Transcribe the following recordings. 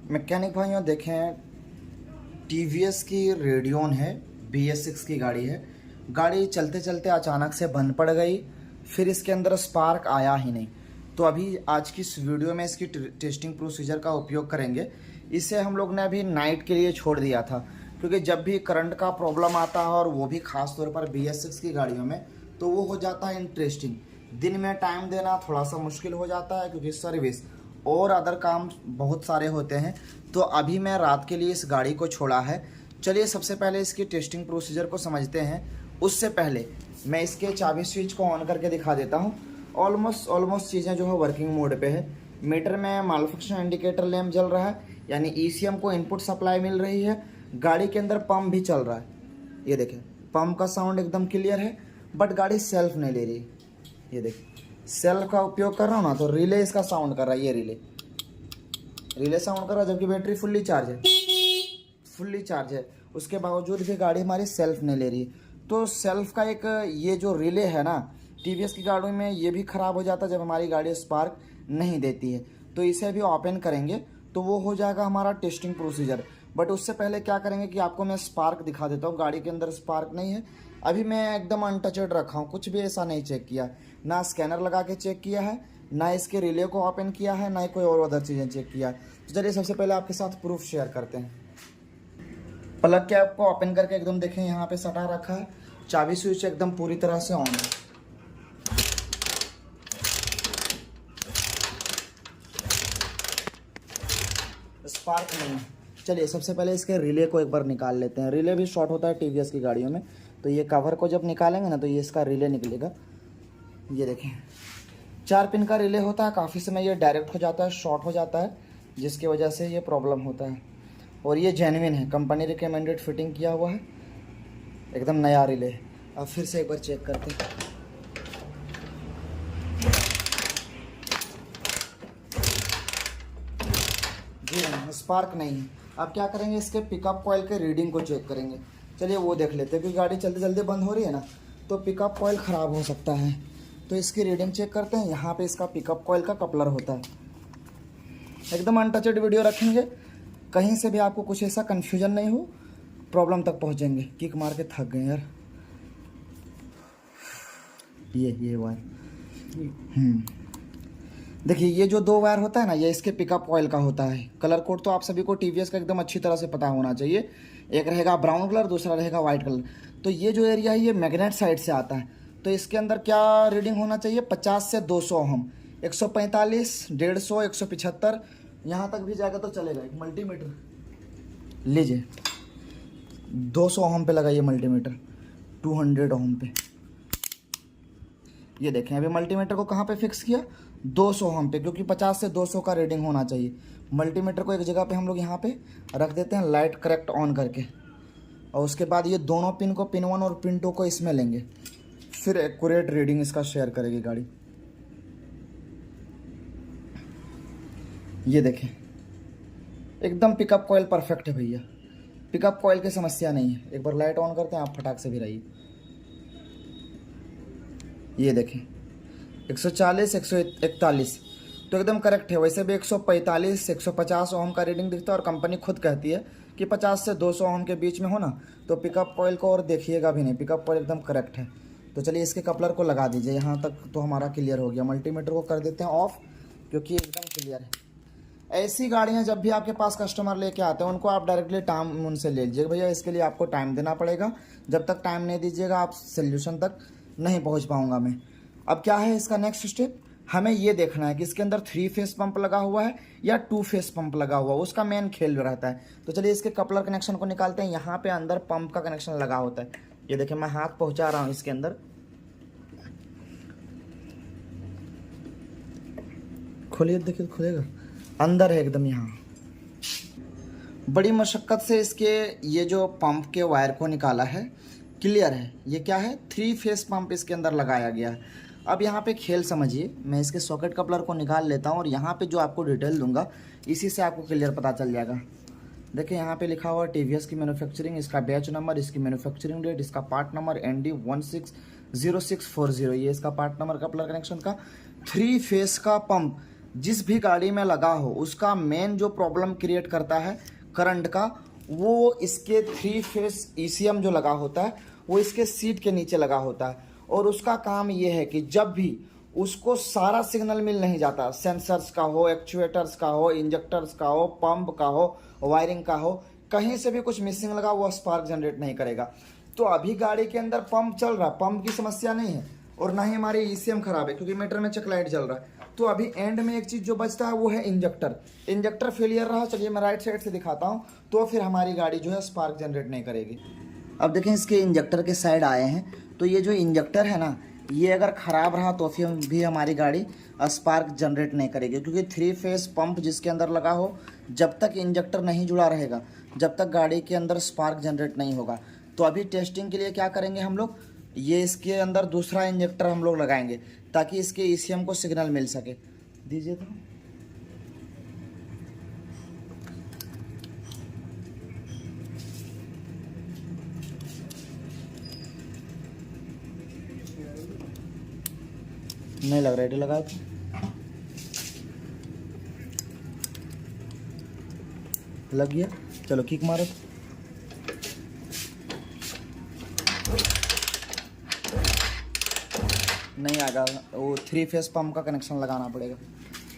Mechanic भाइयों देखें, TVS की रेडियन है, BS6 की गाड़ी है। गाड़ी चलते चलते अचानक से बंद पड़ गई, फिर इसके अंदर स्पार्क आया ही नहीं। तो अभी आज की इस वीडियो में इसकी टेस्टिंग प्रोसीजर का उपयोग करेंगे। इसे हम लोग ने अभी नाइट के लिए छोड़ दिया था, क्योंकि जब भी करंट का प्रॉब्लम आता है और वो भी खास तौर पर BS6 की गाड़ियों में, तो वो हो जाता है इंटरेस्टिंग। दिन में टाइम देना थोड़ा सा मुश्किल हो जाता है, क्योंकि सर्विस और अदर काम बहुत सारे होते हैं। तो अभी मैं रात के लिए इस गाड़ी को छोड़ा है। चलिए सबसे पहले इसकी टेस्टिंग प्रोसीजर को समझते हैं। उससे पहले मैं इसके चाबी स्विच को ऑन करके दिखा देता हूँ। ऑलमोस्ट चीज़ें जो है वर्किंग मोड पे है। मीटर में मालफंक्शन इंडिकेटर लैम्प जल रहा है, यानी ECM को इनपुट सप्लाई मिल रही है। गाड़ी के अंदर पंप भी चल रहा है, ये देखें पंप का साउंड एकदम क्लियर है। बट गाड़ी सेल्फ नहीं ले रही, ये देखें सेल्फ का उपयोग कर रहा हूँ ना, तो रिले इसका साउंड कर रहा है। ये रिले साउंड कर रहा है, जबकि बैटरी फुल्ली चार्ज है। उसके बावजूद भी गाड़ी हमारी सेल्फ नहीं ले रही। तो सेल्फ का एक ये जो रिले है ना, TVS की गाड़ियों में ये भी ख़राब हो जाता है जब हमारी गाड़ी स्पार्क नहीं देती है। तो इसे भी ओपन करेंगे तो वो हो जाएगा हमारा टेस्टिंग प्रोसीजर। बट उससे पहले क्या करेंगे कि आपको मैं स्पार्क दिखा देता हूँ। गाड़ी के अंदर स्पार्क नहीं है। अभी मैं एकदम अनटचड रखा हूँ, कुछ भी ऐसा नहीं चेक किया, ना स्कैनर लगा के चेक किया है, ना इसके रिले को ओपन किया है, ना ही कोई और अदर चीज़ें चेक किया है। तो चलिए सबसे पहले आपके साथ प्रूफ शेयर करते हैं। प्लग कैप को ओपन करके एकदम देखें, यहाँ पे सटा रखा है। चाबी स्विच एकदम पूरी तरह से ऑन है। स्पार्क नहीं। चलिए सबसे पहले इसके रिले को एक बार निकाल लेते हैं। रिले भी शॉर्ट होता है TVS की गाड़ियों में, तो ये कवर को जब निकालेंगे ना, तो ये इसका रिले निकलेगा। ये देखें 4 पिन का रिले होता है। काफ़ी समय ये डायरेक्ट हो जाता है, शॉर्ट हो जाता है, जिसकी वजह से ये प्रॉब्लम होता है। और ये जेन्युइन है, कंपनी रिकमेंडेड फिटिंग किया हुआ है, एकदम नया रिले। अब फिर से एक बार चेक करते हैं। जी नहीं, स्पार्क नहीं है। अब क्या करेंगे, इसके पिकअप कॉइल के रीडिंग को चेक करेंगे। चलिए वो देख लेते हैं, क्योंकि गाड़ी जल्दी जल्दी बंद हो रही है ना, तो पिकअप कॉइल ख़राब हो सकता है। तो इसकी रीडिंग चेक करते हैं। यहाँ पे इसका पिकअप कॉइल का कपलर होता है। एकदम अनटचड वीडियो रखेंगे, कहीं से भी आपको कुछ ऐसा कन्फ्यूजन नहीं हो, प्रॉब्लम तक पहुँचेंगे। किक मार के थक गए यार। ये वायर देखिए, ये जो 2 वायर होता है ना, ये इसके पिकअप कॉइल का होता है। कलर कोड तो आप सभी को TVS का एकदम अच्छी तरह से पता होना चाहिए। एक रहेगा ब्राउन कलर, दूसरा रहेगा वाइट कलर। तो ये जो एरिया है, ये मैग्नेट साइड से आता है। तो इसके अंदर क्या रीडिंग होना चाहिए, 50 से 200 ओम, 145, 150, 175, यहाँ तक भी जाएगा तो चलेगा। एक मल्टीमीटर लीजिए, 200 ओम पे लगाइए मल्टीमीटर, 200 ओम पे। ये देखें, अभी मल्टीमीटर को कहाँ पे फिक्स किया, 200 ओम पे, क्योंकि 50 से 200 का रीडिंग होना चाहिए। मल्टीमीटर को एक जगह पे हम लोग यहाँ पे रख देते हैं, लाइट करेक्ट ऑन करके। और उसके बाद ये दोनों पिन को, पिन 1 और पिन 2 को इसमें लेंगे, फिर एक्यूरेट रीडिंग इसका शेयर करेगी गाड़ी। ये देखें एकदम पिकअप कॉइल परफेक्ट है भैया, पिकअप कॉइल की समस्या नहीं है। एक बार लाइट ऑन करते हैं, आप फटाक से भी रहिए। ये देखें 140, 141 तो एकदम करेक्ट है। वैसे भी 145, 150 ओम का रीडिंग दिखता है, और कंपनी खुद कहती है कि 50 से 200 ओम के बीच में हो ना, तो पिकअप कॉइल को और देखिएगा भी नहीं, पिकअप कॉइल एकदम करेक्ट है। तो चलिए इसके कपलर को लगा दीजिए। यहाँ तक तो हमारा क्लियर हो गया। मल्टीमीटर को कर देते हैं ऑफ, क्योंकि एकदम क्लियर है। ऐसी गाड़ियाँ जब भी आपके पास कस्टमर लेके आते हैं, उनको आप डायरेक्टली टाइम उनसे ले लीजिए। भैया इसके लिए आपको टाइम देना पड़ेगा, जब तक टाइम नहीं दीजिएगा आप सोल्यूशन तक नहीं पहुँच पाऊँगा मैं। अब क्या है इसका नेक्स्ट स्टेप, हमें ये देखना है कि इसके अंदर 3 फेस पंप लगा हुआ है या 2 फेस पंप लगा हुआ है, उसका मेन खेल रहता है। तो चलिए इसके कपलर कनेक्शन को निकालते हैं। यहाँ पे अंदर पंप का कनेक्शन लगा होता है। ये देखिए मैं हाथ पहुँचा रहा हूँ इसके अंदर, खोलिए, देखिए खुलेगा, अंदर है एकदम। यहाँ बड़ी मशक्क़त से इसके ये जो पंप के वायर को निकाला है, क्लियर है। ये क्या है, 3 फेस पंप इसके अंदर लगाया गया है। अब यहाँ पे खेल समझिए, मैं इसके सॉकेट कपलर को निकाल लेता हूँ, और यहाँ पे जो आपको डिटेल दूंगा इसी से आपको क्लियर पता चल जाएगा। देखिए यहाँ पे लिखा हुआ TVS की मैन्युफैक्चरिंग, इसका बैच नंबर, इसकी मैन्युफैक्चरिंग डेट, इसका पार्ट नंबर ND160640, ये इसका पार्ट नंबर कपलर कनेक्शन का। 3 फेस का पंप जिस भी गाड़ी में लगा हो उसका मेन जो प्रॉब्लम क्रिएट करता है करंट का, वो इसके 3 फेस ECM जो लगा होता है वो इसके सीट के नीचे लगा होता है। और उसका काम ये है कि जब भी उसको सारा सिग्नल मिल नहीं जाता, सेंसर्स का हो, एक्चुएटर्स का हो, इंजेक्टर्स का हो, पंप का हो, वायरिंग का हो, कहीं से भी कुछ मिसिंग लगा वो स्पार्क जनरेट नहीं करेगा। तो अभी गाड़ी के अंदर पंप चल रहा है, पंप की समस्या नहीं है और ना ही हमारी ECM खराब है क्योंकि मीटर में चेक लाइट जल रहा है। तो अभी एंड में एक चीज़ जो बचता है वो है इंजेक्टर फेलियर रहा। चलिए मैं राइट साइड से दिखाता हूँ, तो फिर हमारी गाड़ी जो है स्पार्क जनरेट नहीं करेगी। अब देखें इसके इंजेक्टर के साइड आए हैं, तो ये जो इंजेक्टर है ना, ये अगर ख़राब रहा तो फिर भी हमारी गाड़ी स्पार्क जनरेट नहीं करेगी, क्योंकि 3 फेस पंप जिसके अंदर लगा हो जब तक इंजेक्टर नहीं जुड़ा रहेगा, जब तक गाड़ी के अंदर स्पार्क जनरेट नहीं होगा। तो अभी टेस्टिंग के लिए क्या करेंगे हम लोग, ये इसके अंदर दूसरा इंजेक्टर हम लोग लगाएंगे ताकि इसके ECM को सिग्नल मिल सके। दीजिए तो नहीं लग रहा है, लगाया तो लग गया। चलो किक मारो। नहीं आएगा, वो 3 फेस पंप का कनेक्शन लगाना पड़ेगा।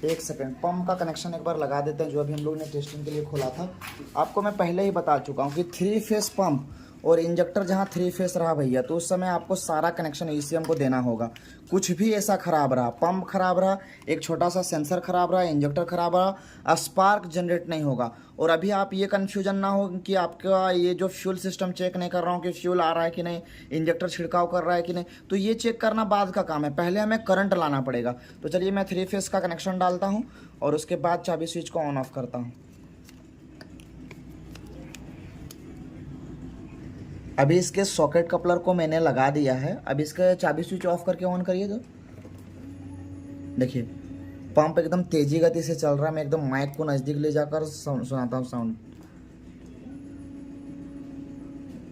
एक सेकेंड, पंप का कनेक्शन एक बार लगा देते हैं जो अभी हम लोग ने टेस्टिंग के लिए खोला था। आपको मैं पहले ही बता चुका हूँ कि 3 फेस पंप और इंजेक्टर जहाँ 3 फेस रहा भैया, तो उस समय आपको सारा कनेक्शन ECM को देना होगा। कुछ भी ऐसा ख़राब रहा, पंप खराब रहा, एक छोटा सा सेंसर खराब रहा, इंजेक्टर खराब रहा, स्पार्क जनरेट नहीं होगा। और अभी आप ये कन्फ्यूजन ना हो कि आपका ये जो फ्यूल सिस्टम चेक नहीं कर रहा हूँ कि फ्यूल आ रहा है कि नहीं, इंजेक्टर छिड़काव कर रहा है कि नहीं, तो ये चेक करना बाद का काम है, पहले हमें करंट लाना पड़ेगा। तो चलिए मैं 3 फेस का कनेक्शन डालता हूँ और उसके बाद चाबी स्विच को ऑन ऑफ करता हूँ। अभी इसके सॉकेट कपलर को मैंने लगा दिया है। अब इसका चाबी स्विच ऑफ करके ऑन करिए तो देखिए पंप एकदम तेजी गति से चल रहा है। मैं एकदम माइक को नज़दीक ले जाकर सुनाता हूँ साउंड।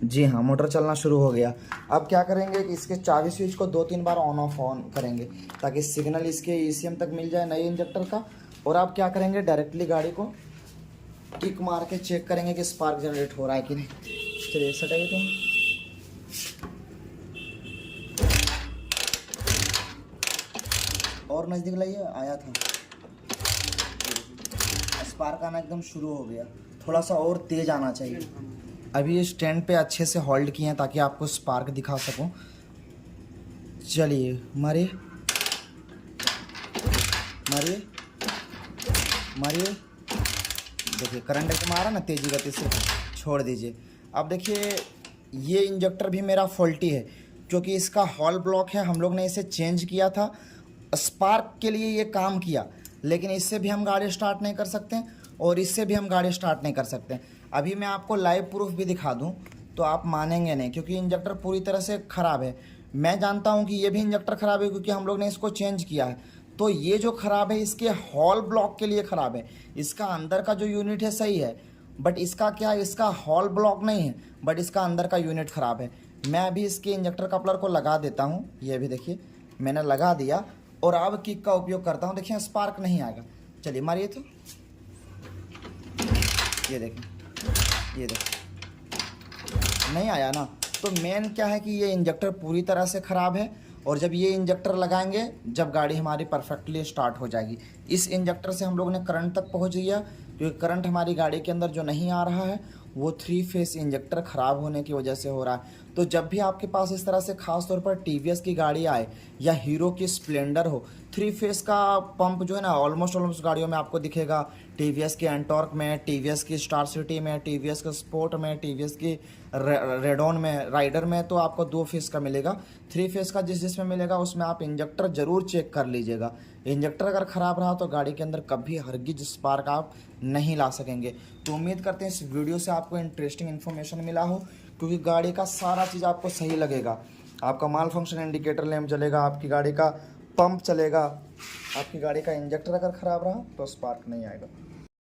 जी हाँ, मोटर चलना शुरू हो गया। अब क्या करेंगे कि इसके चाबी स्विच को 2-3 बार ऑन करेंगे ताकि सिग्नल इसके ECM तक मिल जाए नए इंजेक्टर का। और आप क्या करेंगे, डायरेक्टली गाड़ी को किक मार के चेक करेंगे कि स्पार्क जनरेट हो रहा है कि नहीं। चलिए सटाइए तो और नज़दीक लाइए, आया था, स्पार्क आना एकदम शुरू हो गया। थोड़ा सा और तेज आना चाहिए। अभी स्टैंड पे अच्छे से होल्ड किए हैं ताकि आपको स्पार्क दिखा सकूं। चलिए मारिए मारिए मारिए, देखिए करंट एकदम आ रहा ना तेजी गति से, छोड़ दीजिए। अब देखिए ये इंजेक्टर भी मेरा फॉल्टी है क्योंकि इसका हॉल ब्लॉक है, हम लोग ने इसे चेंज किया था, स्पार्क के लिए ये काम किया, लेकिन इससे भी हम गाड़ी स्टार्ट नहीं कर सकते और इससे भी हम गाड़ी स्टार्ट नहीं कर सकते। अभी मैं आपको लाइव प्रूफ भी दिखा दूं तो आप मानेंगे नहीं क्योंकि इंजेक्टर पूरी तरह से ख़राब है। मैं जानता हूं कि ये भी इंजेक्टर ख़राब है क्योंकि हम लोग ने इसको चेंज किया है। तो ये जो ख़राब है इसके हॉल ब्लॉक के लिए ख़राब है। इसका अंदर का जो यूनिट है सही है, बट इसका क्या है, इसका हॉल ब्लॉक नहीं है, बट इसका अंदर का यूनिट ख़राब है। मैं अभी इसके इंजेक्टर कपलर को लगा देता हूँ। ये भी देखिए मैंने लगा दिया और अब किक का उपयोग करता हूँ। देखिए स्पार्क नहीं आएगा। चलिए मारिए तो, ये देखिए नहीं आया ना। तो मेन क्या है कि ये इंजेक्टर पूरी तरह से ख़राब है और जब ये इंजेक्टर लगाएंगे जब गाड़ी हमारी परफेक्टली स्टार्ट हो जाएगी। इस इंजेक्टर से हम लोग ने करंट तक पहुंच गया क्योंकि करंट हमारी गाड़ी के अंदर जो नहीं आ रहा है वो 3 फेस इंजेक्टर ख़राब होने की वजह से हो रहा है। तो जब भी आपके पास इस तरह से ख़ास तौर पर TVS की गाड़ी आए या हीरो की स्प्लेंडर हो, 3 फेस का पंप जो है ना ऑलमोस्ट गाड़ियों में आपको दिखेगा। TVS की एंटॉर्क में, TVS की स्टार सिटी में, TVS के स्पोर्ट में, TVS की रेडॉन में, राइडर में तो आपको 2 फेस का मिलेगा। 3 फेस का जिसमें मिलेगा उसमें आप इंजेक्टर ज़रूर चेक कर लीजिएगा। इंजेक्टर अगर ख़राब रहा तो गाड़ी के अंदर कभी हरगिज स्पार्क आप नहीं ला सकेंगे। तो उम्मीद करते हैं इस वीडियो से आपको इंटरेस्टिंग इन्फॉर्मेशन मिला हो क्योंकि गाड़ी का सारा चीज़ आपको सही लगेगा। आपका माल फंक्शन इंडिकेटर लैम्प चलेगा, आपकी गाड़ी का पंप चलेगा, आपकी गाड़ी का इंजेक्टर अगर ख़राब रहा तो स्पार्क नहीं आएगा।